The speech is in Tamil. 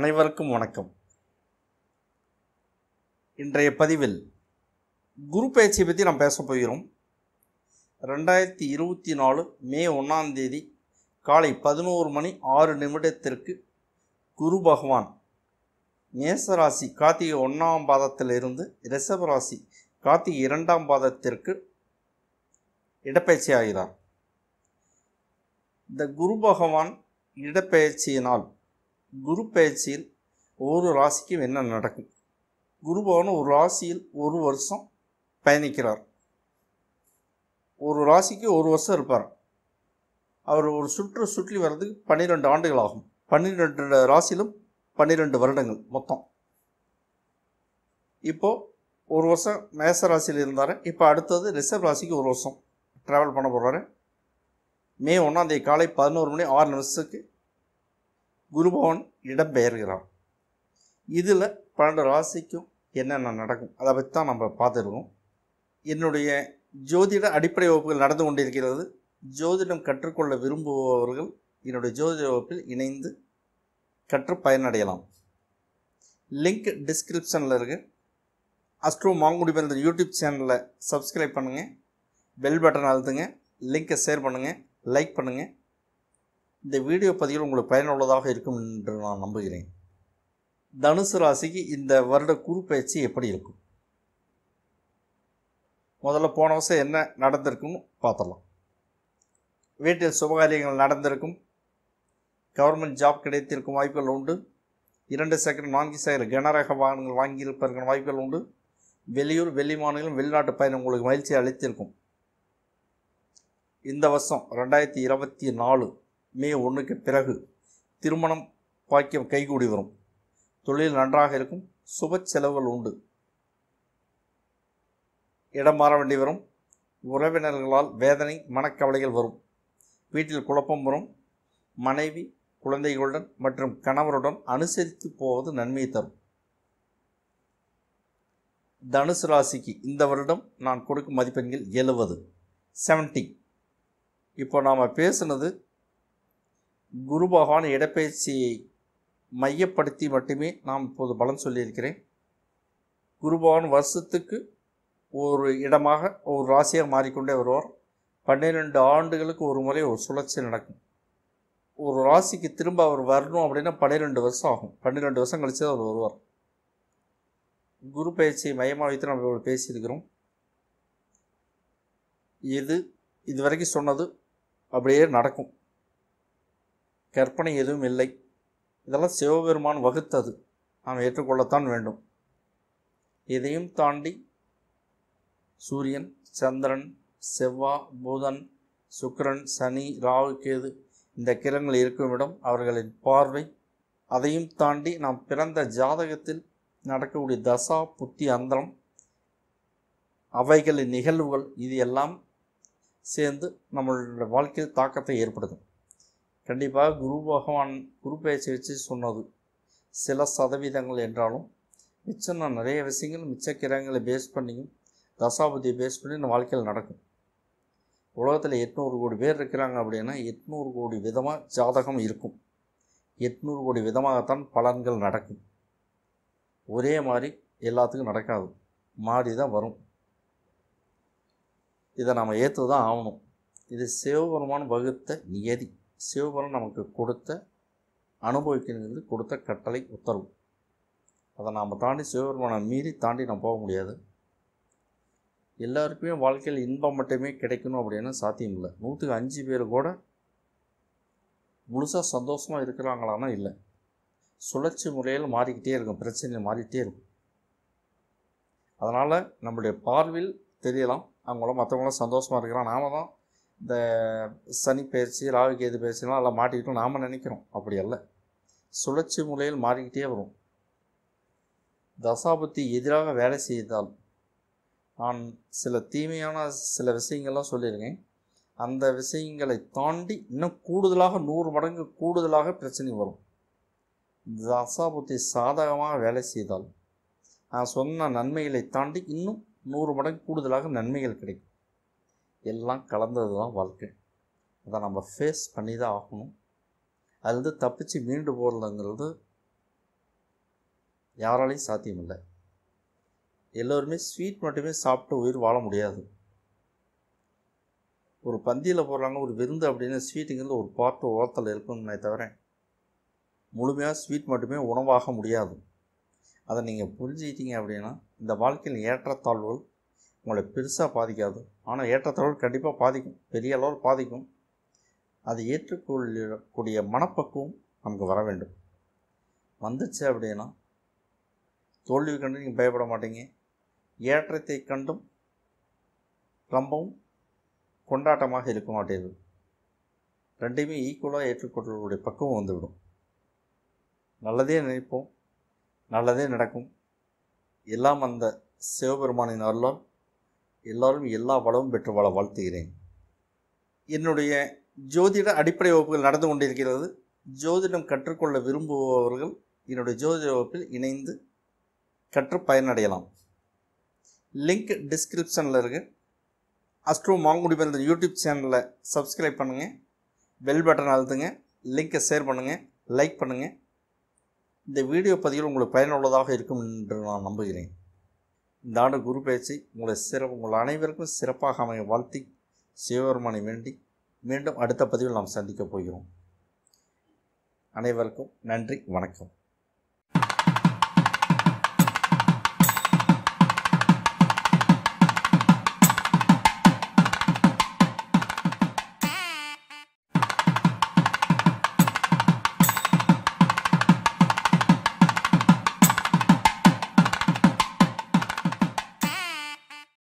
அனைவருக்கும் வணக்கம். இன்றைய பதிவில் குரு பயிற்சியை பற்றி நாம் பேச போகிறோம். 2024 மே 1ஆம் தேதி காலை 11:06 குரு பகவான் மேசராசி கார்த்திகை 1ஆம் பாதத்திலிருந்து ரிஷபராசி கார்த்திகை 2ஆம் பாதத்திற்கு இடப்பெயர்ச்சி ஆகிறார். இந்த குரு பகவான் இடப்பெயர்ச்சியினால் குரு பயிற்சியில் ஒரு ராசிக்கும் என்ன நடக்கும்? குரு பகவான் ஒரு ராசியில் ஒரு வருஷம் பயணிக்கிறார். ஒரு ராசிக்கு ஒரு வருஷம் இருப்பார். அவர் ஒரு சுற்றி வர்றதுக்கு 12 ஆண்டுகள் ஆகும். 12 ராசியிலும் 12 வருடங்கள் மொத்தம். இப்போது ஒரு வருஷம் மேச ராசியில் இருந்தார். இப்போ அடுத்தது ரிஷப ராசிக்கு ஒரு வருஷம் ட்ராவல் பண்ண போகிறாரு. மே 1ஆம் தேதி காலை 11:06 குரு பகவான் இடம்பெயர்கிறார். இதில் 12 ராசிக்கும் என்னென்ன நடக்கும் அதை பற்றி தான் நம்ம பார்த்துருக்கோம். என்னுடைய ஜோதிட அடிப்படை வகுப்புகள் நடந்து கொண்டிருக்கிறது. ஜோதிடம் கற்றுக்கொள்ள விரும்புபவர்கள் என்னுடைய ஜோதிட வகுப்பில் இணைந்து கற்று பயனடையலாம். லிங்க் டிஸ்கிரிப்ஷனில் இருக்குது. அஸ்ட்ரோ மாங்குடி பிறந்த யூடியூப் சேனலை சப்ஸ்கிரைப் பண்ணுங்கள், பெல் பட்டன் அழுத்துங்க, லிங்கை ஷேர் பண்ணுங்கள், லைக் பண்ணுங்கள். இந்த வீடியோ பதிவில் உங்களுக்கு பயனுள்ளதாக இருக்கும் என்று நான் நம்புகிறேன். தனுசு ராசிக்கு இந்த வருட குரு பயிற்சி எப்படி இருக்கும்? முதல்ல போன வருஷம் என்ன நடந்திருக்குன்னு பார்த்துடலாம். வீட்டில் சுபகாரியங்கள் நடந்திருக்கும். கவர்மெண்ட் ஜாப் கிடைத்திருக்கும் வாய்ப்புகள் உண்டு. 2 சக்கர 4 சக்கர கனரக வாகனங்கள் வாங்கியிருப்பதற்கான வாய்ப்புகள் உண்டு. வெளியூர் வெளி மாநிலம் வெளிநாட்டு பயணம் உங்களுக்கு மகிழ்ச்சி அளித்திருக்கும். இந்த வருஷம் 2024 மே 1க்கு பிறகு திருமணம் பாக்கியம் கைகூடி வரும். தொழில் நன்றாக இருக்கும். சுப செலவுகள் உண்டு. இடம் மாற வேண்டி வரும். உறவினர்களால் வேதனை மனக்கவலைகள் வரும். வீட்டில் குழப்பம் வரும். மனைவி குழந்தைகளுடன் மற்றும் கணவருடன் அனுசரித்து போவது நன்மையை தரும். தனுசு ராசிக்கு இந்த வருடம் நான் கொடுக்கும் மதிப்பெண்கள் 70. இப்போ நாம் பேசுனது குரு பகவான் இடப்பெயர்ச்சியை மையப்படுத்தி மட்டுமே நாம் இப்போது பலன் சொல்லியிருக்கிறேன். குரு பகவான் வருஷத்துக்கு ஒரு இடமாக ஒரு ராசியாக மாறிக்கொண்டே வருவார். 12 ஆண்டுகளுக்கு ஒரு முறை ஒரு சுழற்சி நடக்கும். ஒரு ராசிக்கு திரும்ப அவர் வரணும் அப்படின்னா 12 வருஷம் ஆகும். 12 வருஷம் கழிச்சு அவர் வருவார். குரு பயிற்சியை மையமாக வைத்து நம்ம பேசியிருக்கிறோம். இது வரைக்கும் சொன்னது அப்படியே நடக்கும். கற்பனை எதுவும் இல்லை. இதெல்லாம் சிவபெருமான் வகுத்தது, நாம் ஏற்றுக்கொள்ளத்தான் வேண்டும். இதையும் தாண்டி சூரியன், சந்திரன், செவ்வாய், புதன், சுக்கிரன், சனி, ராகு, கேது இந்த கிரகங்கள் இருக்கும் இடம், அவர்களின் பார்வை, அதையும் தாண்டி நாம் பிறந்த ஜாதகத்தில் நடக்கக்கூடிய தசா புத்தி அந்தரம், அவைகளின் நிகழ்வுகள், இது எல்லாம் சேர்ந்து நம்மளுடைய வாழ்க்கையில் தாக்கத்தை ஏற்படுத்தும். கண்டிப்பாக குரு பகவான் குரு பயிற்சி வச்சு சொன்னது சில சதவீதங்கள் என்றாலும் மிச்சம் நான் நிறைய விஷயங்கள் மிச்ச கிரகங்களை பேஸ் பண்ணியும் தசாபதியை பேஸ் பண்ணி இந்த வாழ்க்கையில் நடக்கும். உலகத்தில் 800 கோடி பேர் இருக்கிறாங்க அப்படின்னா 800 கோடி விதமாக ஜாதகம் இருக்கும். 800 கோடி விதமாகத்தான் பலன்கள் நடக்கும். ஒரே மாதிரி எல்லாத்துக்கும் நடக்காது, மாறி தான் வரும். இதை நம்ம ஏற்று தான் ஆகணும். இது சிவபெருமான் வகுத்த நியதி. சிவபெருமான் நமக்கு கொடுத்த அனுபவிக்கிறது கொடுத்த கட்டளை உத்தரவு. அதை நாம் தாண்டி சிவபெருமானை மீறி தாண்டி நம்ம போக முடியாது. எல்லாருக்குமே வாழ்க்கையில் இன்பம் மட்டுமே கிடைக்கணும் அப்படின்னு சாத்தியம் இல்லை. 100க்கு 5 பேர் கூட முழுசாக சந்தோஷமாக இருக்கிறாங்களான்னா இல்லை. சுழற்சி முறையில் மாறிக்கிட்டே இருக்கும், பிரச்சனை மாறிக்கிட்டே இருக்கும். அதனால் நம்மளுடைய பார்வையில் தெரியலாம் அவங்களாம் மற்றவங்களாம் சந்தோஷமாக இருக்கிறான். நாம் தான் இந்த சனி பயிற்சி ராகு கேது பயிற்சிலாம் எல்லாம் மாட்டிக்கிட்டோம் நாம் நினைக்கிறோம். அப்படி அல்ல, சுழற்சி முறையில் மாறிக்கிட்டே வரும். தசாபுத்தி எதிராக வேலை செய்தால் நான் சில தீமையான சில விஷயங்கள்லாம் சொல்லியிருக்கேன். அந்த விஷயங்களை தாண்டி இன்னும் கூடுதலாக 100 மடங்கு கூடுதலாக பிரச்சனை வரும். தசாபுத்தி சாதகமாக வேலை செய்தால் நான் சொன்ன நன்மைகளை தாண்டி இன்னும் 100 மடங்கு கூடுதலாக நன்மைகள் கிடைக்கும். எல்லாம் கலந்தது தான் வாழ்க்கை. அதை நம்ம ஃபேஸ் பண்ணி தான் ஆகணும். அதுலேருந்து தப்பிச்சு மீண்டு போகிறதுங்கிறது யாராலையும் சாத்தியமில்லை. எல்லோருமே ஸ்வீட் மட்டுமே சாப்பிட்டு உயிர் வாழ முடியாது. ஒரு பந்தியில் போடுறாங்க, ஒரு விருந்து அப்படின்னு ஸ்வீட்டுங்கிறது ஒரு பார்ட்டு ஓரத்தில் இருக்கணுமே தவிர முழுமையாக ஸ்வீட் மட்டுமே உணவாக முடியாது. அதை நீங்கள் புரிஞ்சுக்கிட்டீங்க அப்படின்னா இந்த வாழ்க்கையில் ஏற்றத்தாழ்வுகள் உங்களை பெருசாக பாதிக்காது. ஆனால் ஏற்றத்தாழ்வுகள் கண்டிப்பாக பாதிக்கும், பெரிய அளவில் பாதிக்கும். அதை ஏற்றுக்கொள்ளக்கூடிய மனப்பக்குவம் நமக்கு வர வேண்டும். வந்துச்சு அப்படின்னா தோல்வி கண்டு நீங்கள் பயப்பட மாட்டீங்க. ஏற்றத்தை கண்டும் ரொம்பவும் கொண்டாட்டமாக இருக்க மாட்டீர்கள். ரெண்டையுமே ஈக்குவலாக ஏற்றுக்கொள்ளக்கூடிய பக்குவம் வந்துவிடும். நல்லதே நினைப்போம், நல்லதே நடக்கும். எல்லாம் அந்த சிவபெருமானின் அருளால் எல்லோரும் எல்லா வளமும் பெற்று வாழ வாழ்த்துகிறேன். என்னுடைய ஜோதிட அடிப்படை வகுப்புகள் நடந்து கொண்டிருக்கிறது. ஜோதிடம் கற்றுக்கொள்ள விரும்புபவர்கள் என்னுடைய ஜோதிட வகுப்பில் இணைந்து கற்று பயனடையலாம். லிங்க் டிஸ்கிரிப்ஷனில் இருக்குது. அஸ்ட்ரோ மாங்குடி மருந்து யூடியூப் சேனலில் சப்ஸ்கிரைப் பண்ணுங்கள், பெல் பட்டன் அழுத்துங்க, லிங்க்கை ஷேர் பண்ணுங்கள், லைக் பண்ணுங்கள். இந்த வீடியோ பதிவில் உங்களுக்கு பயனுள்ளதாக இருக்கும் என்று நான் நம்புகிறேன். இந்த ஆண்டு குரு பயிற்சி உங்கள் அனைவருக்கும் சிறப்பாக அமைய வாழ்த்தி சிவபெருமானை வேண்டி மீண்டும் அடுத்த பதிவில் நாம் சந்திக்கப் போகிறோம். அனைவருக்கும் நன்றி, வணக்கம்.